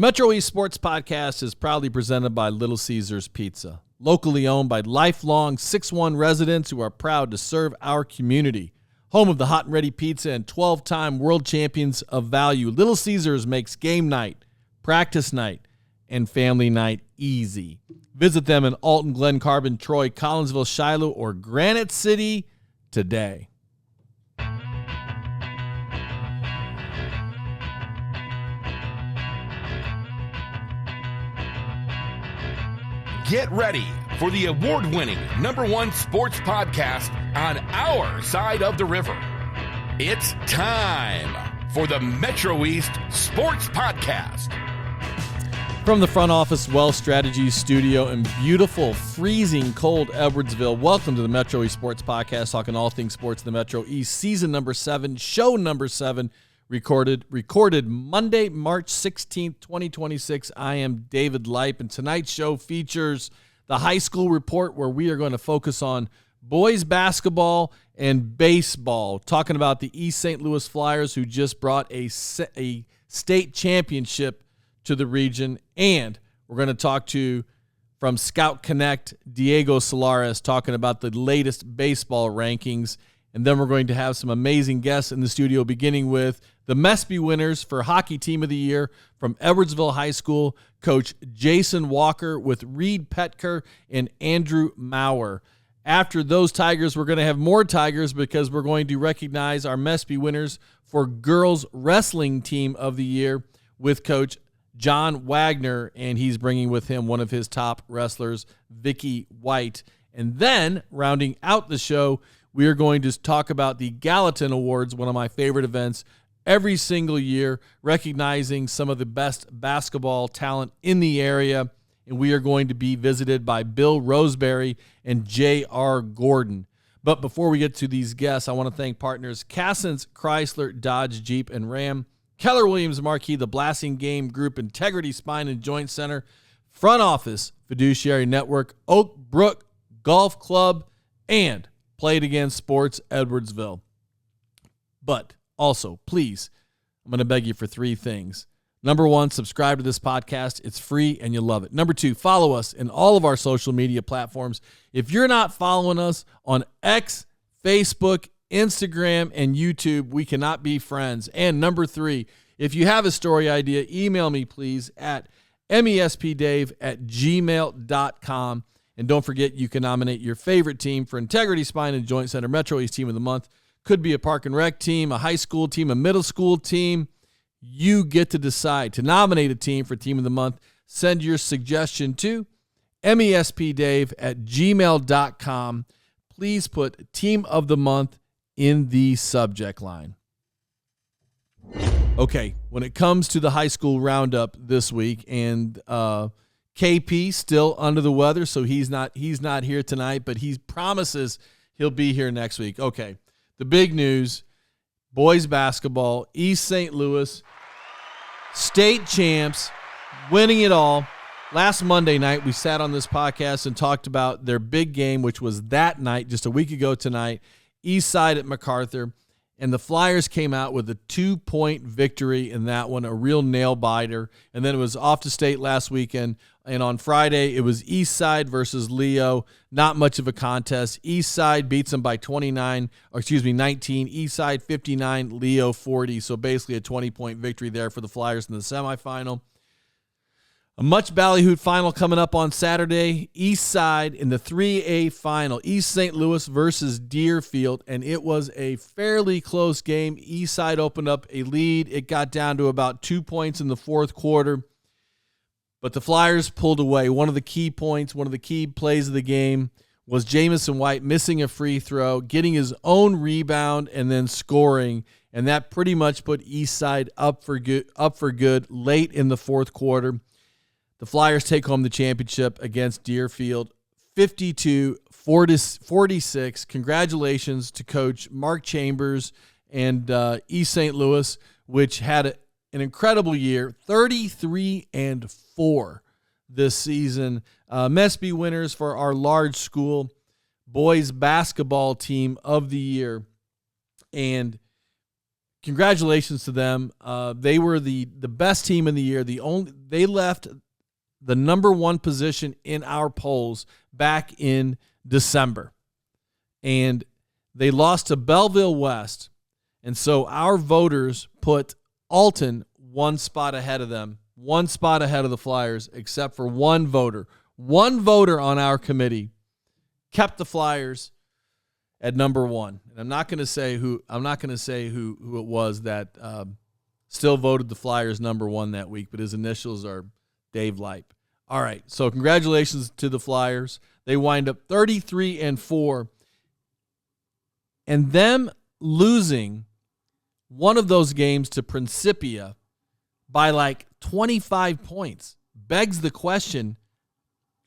Metro East Sports Podcast is proudly presented by Little Caesars Pizza, locally owned by lifelong 6-1 residents who are proud to serve our community. Home of the hot and ready pizza and 12-time world champions of value, Little Caesars makes game night, practice night, and family night easy. Visit them in Alton, Glen Carbon, Troy, Collinsville, Shiloh, or Granite City today. Get ready for the award-winning #1 sports podcast on our side of the river. It's time for the Metro East Sports Podcast. From the front office Wealth Strategies studio in beautiful, freezing cold Edwardsville, welcome to the Metro East Sports Podcast, talking all things sports in the Metro East, season number 7, show number 7, recorded Monday, March 16th, 2026. I am David Leip, and tonight's show features the high school report, where we are going to focus on boys basketball and baseball, talking about the East St. Louis Flyers, who just brought a state championship to the region. And we're going to talk to, from ScoutConnect, Diego Solares, talking about the latest baseball rankings. And then we're going to have some amazing guests in the studio, beginning with the MESPY winners for Hockey Team of the Year from Edwardsville High School, Coach Jason Walker with Reed Petker and Andrew Maurer. After those Tigers, we're going to have more Tigers, because we're going to recognize our MESPY winners for Girls Wrestling Team of the Year with Coach John Wagner, and he's bringing with him one of his top wrestlers, Vicky White. And then, rounding out the show, we are going to talk about the Gallatin Awards, one of my favorite events every single year, recognizing some of the best basketball talent in the area. And we are going to be visited by Bill Roseberry and J.R. Gordon. But before we get to these guests, I want to thank partners Cassens, Chrysler, Dodge, Jeep, and Ram, Keller Williams Marquis, the Blasting Game Group, Integrity Spine and Joint Center, Front Office Fiduciary Network, Oak Brook Golf Club, and Play It Again Sports Edwardsville. But also, please, I'm going to beg you for 3 things. Number 1, subscribe to this podcast. It's free and you'll love it. Number 2, follow us in all of our social media platforms. If you're not following us on X, Facebook, Instagram, and YouTube, we cannot be friends. And number 3, if you have a story idea, email me, please, at mespdave@gmail.com. And don't forget, you can nominate your favorite team for Integrity Spine and Joint Center Metro East Team of the Month. Could be a park and rec team, a high school team, a middle school team. You get to decide to nominate a team for Team of the Month. Send your suggestion to mespdave@gmail.com. Please put Team of the Month in the subject line. Okay, when it comes to the high school roundup this week, and KP still under the weather, so he's not here tonight, but he promises he'll be here next week. Okay, the big news, boys basketball, East St. Louis, state champs, winning it all. Last Monday night, we sat on this podcast and talked about their big game, which was that night, just a week ago tonight, East Side at MacArthur. And the Flyers came out with a 2-point victory in that one, a real nail-biter. And then it was off to state last weekend. And on Friday, it was East Side versus Leo. Not much of a contest. East Side beats them by 19. East Side 59, Leo 40. So basically a 20-point victory there for the Flyers in the semifinal. A much ballyhooed final coming up on Saturday. East Side in the 3A final. East St. Louis versus Deerfield, and it was a fairly close game. East Side opened up a lead. It got down to about 2 points in the fourth quarter, but the Flyers pulled away. One of the key points, one of the key plays of the game was Jamison White missing a free throw, getting his own rebound, and then scoring, and that pretty much put East Side up for good late in the fourth quarter. The Flyers take home the championship against Deerfield, 52-46. Congratulations to Coach Mark Chambers and East St. Louis, which had an incredible year, 33-4 this season. MESPY winners for our large school boys basketball team of the year. And congratulations to them. They were the best team in the year. They left the number one position in our polls back in December. And they lost to Belleville West. And so our voters put Alton one spot ahead of them, one spot ahead of the Flyers, except for one voter. One voter on our committee kept the Flyers at number one. And I'm not going to say who it was that still voted the Flyers number one that week, but his initials are Dave Leip. All right, so congratulations to the Flyers. They wind up 33-4. And them losing one of those games to Principia by like 25 points begs the question,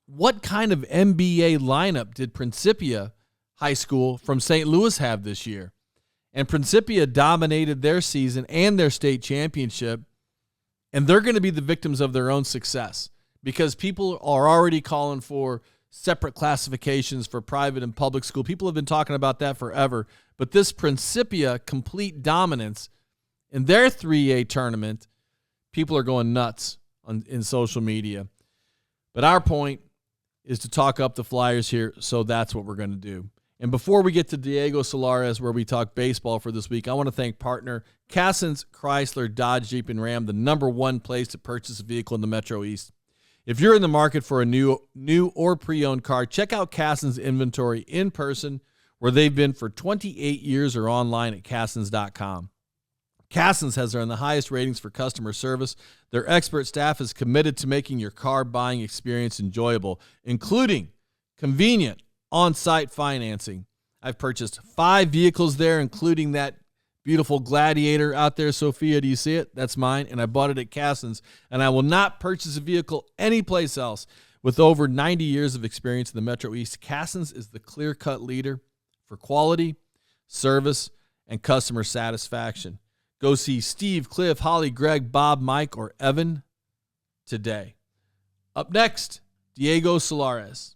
what kind of NBA lineup did Principia High School from St. Louis have this year? And Principia dominated their season and their state championship, and they're going to be the victims of their own success because people are already calling for separate classifications for private and public school. People have been talking about that forever, but this Principia complete dominance in their 3A tournament, people are going nuts in social media. But our point is to talk up the Flyers here, so that's what we're going to do. And before we get to Diego Solares, where we talk baseball for this week, I want to thank partner Cassens Chrysler Dodge Jeep and Ram, the number one place to purchase a vehicle in the Metro East. If you're in the market for a new or pre-owned car, check out Cassens' inventory in person, where they've been for 28 years, or online at Cassens.com. Cassens has earned the highest ratings for customer service. Their expert staff is committed to making your car buying experience enjoyable, including convenient on-site financing. I've purchased 5 vehicles there, including that beautiful Gladiator out there. Sophia, do you see it? That's mine, and I bought it at Cassens, and I will not purchase a vehicle anyplace else. With over 90 years of experience in the Metro East, Cassens is the clear-cut leader for quality, service, and customer satisfaction. Go see Steve, Cliff, Holly, Greg, Bob, Mike, or Evan today. Up next, Diego Solares.